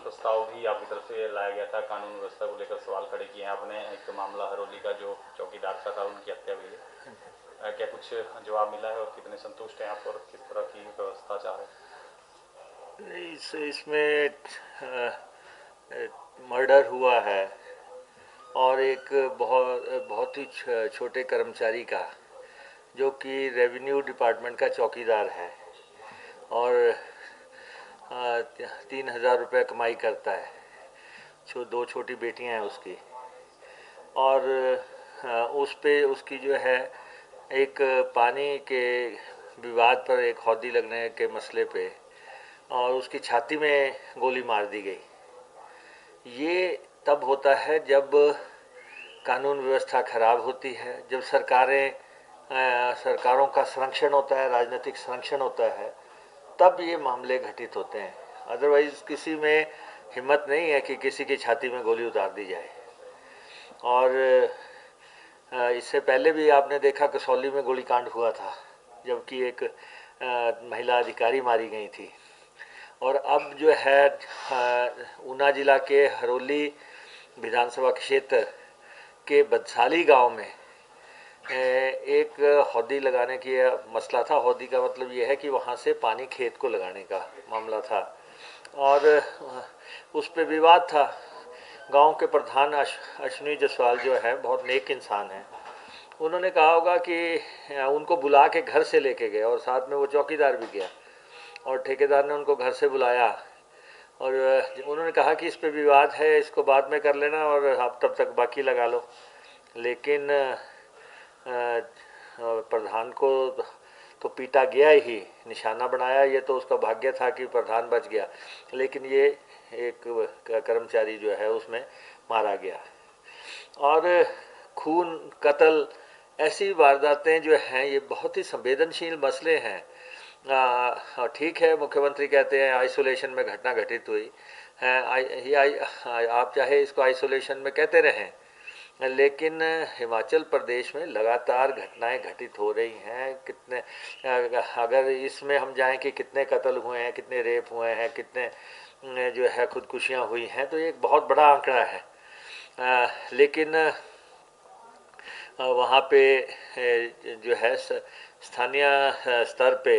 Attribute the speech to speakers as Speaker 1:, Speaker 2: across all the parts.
Speaker 1: प्रस्ताव भी आपकी तरफ से लाया गया था, कानून व्यवस्था को लेकर सवाल खड़े किए हैं आपने। एक मामला हरोली का जो चौकीदार था उनकी हत्या हुई है, क्या कुछ जवाब मिला है और कितने संतुष्ट हैं आप और किस तरह की व्यवस्था चाह रहे हैं?
Speaker 2: इसमें मर्डर हुआ है और एक बहुत ही छोटे कर्मचारी का, जो कि रेवेन्यू डिपार्टमेंट का चौकीदार है और 3,000 रुपये कमाई करता है। दो छोटी बेटियां हैं उसकी, और उस पे उसकी जो है एक पानी के विवाद पर, एक हौदी लगने के मसले पे, और उसकी छाती में गोली मार दी गई। ये तब होता है जब कानून व्यवस्था खराब होती है, जब सरकारों का संरक्षण होता है, राजनीतिक संरक्षण होता है, तब ये मामले घटित होते हैं। अदरवाइज किसी में हिम्मत नहीं है कि किसी की छाती में गोली उतार दी जाए। और इससे पहले भी आपने देखा कसौली में गोलीकांड हुआ था, जबकि एक महिला अधिकारी मारी गई थी। और अब जो है ऊना जिला के हरोली विधानसभा क्षेत्र के बदसाली गांव में एक हौदी लगाने की मसला था। हौदी का मतलब ये है कि वहाँ से पानी खेत को लगाने का मामला था, और उस पर विवाद था। गांव के प्रधान अश्विनी जायसवाल जो है बहुत नेक इंसान है। उन्होंने कहा होगा कि उनको बुला के घर से लेके गए, और साथ में वो चौकीदार भी गया, और ठेकेदार ने उनको घर से बुलाया और उन्होंने कहा कि इस पे विवाद है, इसको बाद में कर लेना और आप तब तक बाकी लगा लो। लेकिन प्रधान को तो पीटा गया ही, निशाना बनाया। ये तो उसका भाग्य था कि प्रधान बच गया, लेकिन ये एक कर्मचारी जो है उसमें मारा गया। और खून, कत्ल, ऐसी वारदातें जो हैं, ये बहुत ही संवेदनशील मसले हैं। ठीक है, मुख्यमंत्री कहते हैं आइसोलेशन में घटना घटित हुई है, आप चाहे इसको आइसोलेशन में कहते रहें, लेकिन हिमाचल प्रदेश में लगातार घटनाएं घटित हो रही हैं। कितने, अगर इसमें हम जाएं कि कितने कत्ल हुए हैं, कितने रेप हुए हैं, कितने जो है खुदकुशियां हुई हैं, तो ये एक बहुत बड़ा आंकड़ा है। लेकिन वहाँ पे जो है स्थानीय स्तर पे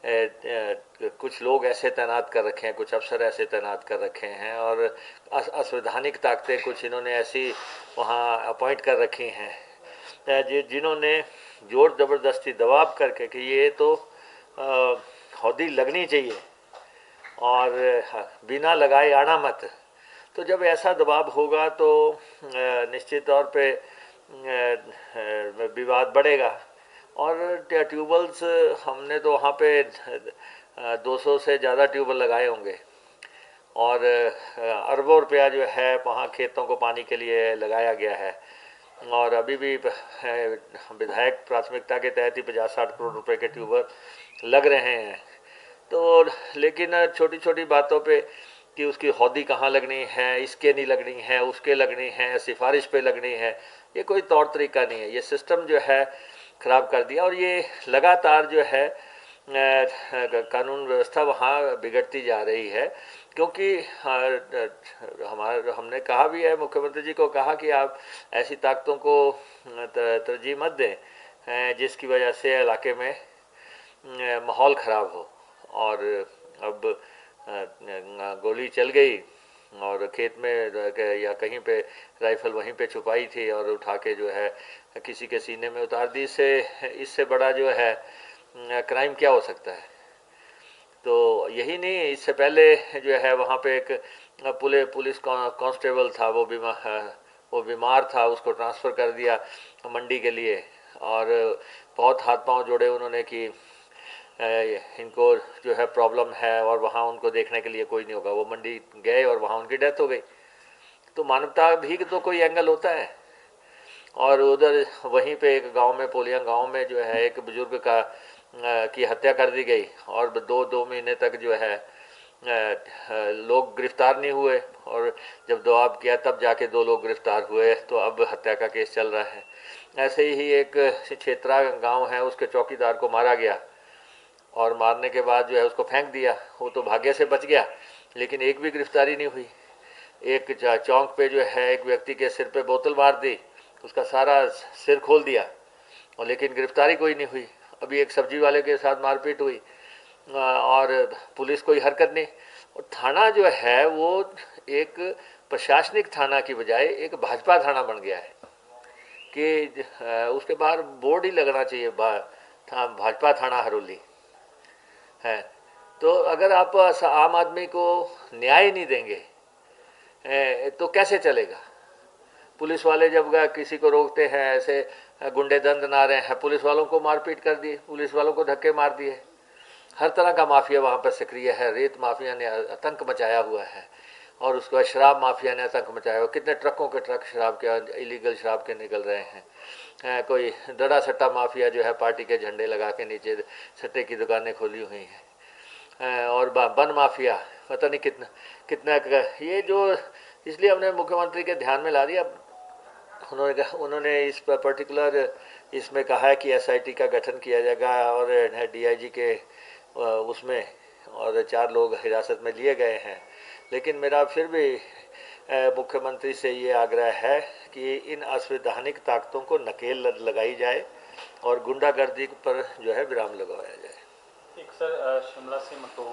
Speaker 2: कुछ लोग ऐसे तैनात कर रखे हैं, कुछ अफसर ऐसे तैनात कर रखे हैं, और असंवैधानिक ताकतें कुछ इन्होंने ऐसी वहाँ अपॉइंट कर रखी हैं, जिन्होंने जोर ज़बरदस्ती दबाव करके कि ये तो हौदी लगनी चाहिए और बिना लगाए आना मत। तो जब ऐसा दबाव होगा तो निश्चित तौर पे विवाद बढ़ेगा। और ट्यूबवेल्स, हमने तो वहाँ पे 200 से ज़्यादा ट्यूबवेल लगाए होंगे, और अरबों रुपया जो है वहाँ खेतों को पानी के लिए लगाया गया है। और अभी भी विधायक प्राथमिकता के तहत ही 50-60 करोड़ रुपए के ट्यूबवेल लग रहे हैं। तो लेकिन छोटी छोटी बातों पे कि उसकी हौदी कहाँ लगनी है, इसके नहीं लगनी है, उसके लगनी है, सिफारिश पे लगनी है, ये कोई तौर तरीका नहीं है। ये सिस्टम जो है ख़राब कर दिया, और ये लगातार जो है कानून व्यवस्था वहाँ बिगड़ती जा रही है। क्योंकि हमने कहा भी है, मुख्यमंत्री जी को कहा कि आप ऐसी ताकतों को तरजीह मत दें जिसकी वजह से इलाके में माहौल ख़राब हो। और अब गोली चल गई और खेत में या कहीं पे राइफल वहीं पे छुपाई थी और उठा के जो है किसी के सीने में उतार दी। इससे बड़ा जो है क्राइम क्या हो सकता है। तो यही नहीं, इससे पहले जो है वहाँ पे एक पुलिस कांस्टेबल था, वो बीमार था, उसको ट्रांसफ़र कर दिया मंडी के लिए, और बहुत हाथ पांव जोड़े उन्होंने कि इनको जो है प्रॉब्लम है और वहाँ उनको देखने के लिए कोई नहीं होगा। वो मंडी गए और वहाँ उनकी डेथ हो गई। तो मानवता भी तो कोई एंगल होता है। और उधर वहीं पे एक गांव में, पोलिया गांव में जो है एक बुजुर्ग की हत्या कर दी गई, और दो महीने तक जो है लोग गिरफ्तार नहीं हुए, और जब दबाव किया तब जाके 2 लोग गिरफ्तार हुए। तो अब हत्या का केस चल रहा है। ऐसे ही एक क्षेत्रा गांव है, उसके चौकीदार को मारा गया, और मारने के बाद जो है उसको फेंक दिया। वो तो भाग्य से बच गया, लेकिन एक भी गिरफ्तारी नहीं हुई। एक चौक पे जो है एक व्यक्ति के सिर पे बोतल मार दी, उसका सारा सिर खोल दिया, और लेकिन गिरफ्तारी कोई नहीं हुई। अभी एक सब्जी वाले के साथ मारपीट हुई और पुलिस कोई हरकत नहीं। और थाना जो है वो एक प्रशासनिक थाना की बजाय एक भाजपा थाना बन गया है कि उसके बाहर बोर्ड ही लगना चाहिए, भाजपा थाना हरोली है। तो अगर आप आम आदमी को न्याय नहीं देंगे तो कैसे चलेगा? पुलिस वाले जब किसी को रोकते हैं, ऐसे गुंडे दंड ना रहे हैं, पुलिस वालों को मारपीट कर दिए, पुलिस वालों को धक्के मार दिए। हर तरह का माफिया वहाँ पर सक्रिय है। रेत माफिया ने आतंक मचाया हुआ है, और उसके बाद शराब माफिया ने आतंक मचाया हुआ। कितने ट्रकों के ट्रक शराब के, इलीगल शराब के निकल रहे हैं। कोई दड़ा सट्टा माफिया जो है पार्टी के झंडे लगा के नीचे सट्टे की दुकानें खोली हुई हैं। और वन माफिया पता नहीं कितना कितना ये जो, इसलिए हमने मुख्यमंत्री के ध्यान में ला दिया। उन्होंने इस पर्टिकुलर इसमें कहा है कि एसआईटी का गठन किया जाएगा, और डीआईजी के उसमें और 4 लोग हिरासत में लिए गए हैं। लेकिन मेरा फिर भी मुख्यमंत्री से ये आग्रह है कि इन असंवैधानिक ताकतों को नकेल लगाई जाए और गुंडागर्दी पर जो है विराम लगवाया जाए।
Speaker 1: एक सर, शिमला से मटोर